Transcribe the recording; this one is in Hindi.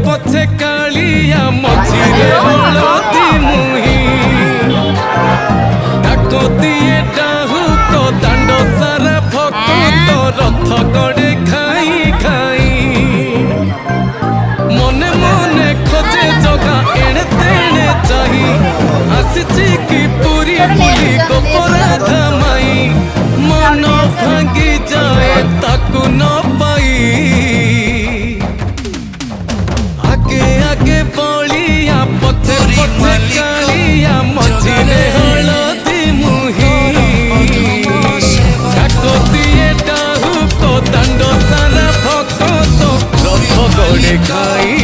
पछे कालिया मझिरे हलदी मुही डाकतिए डाहु तो दांड सारा भक्त रथ गड़े खाई खाई मने मने खोजे जगा एणे तेणे चाही आसिची की पूरी बुली गोपराधा माई मन भांगी जाए ताकू न पाई आगे आगे बलिया पछे पछे कालिया मझिरे हलदी मुही डाकतिए डाहु तो दांड सारा भक्त रथ गड़े खाई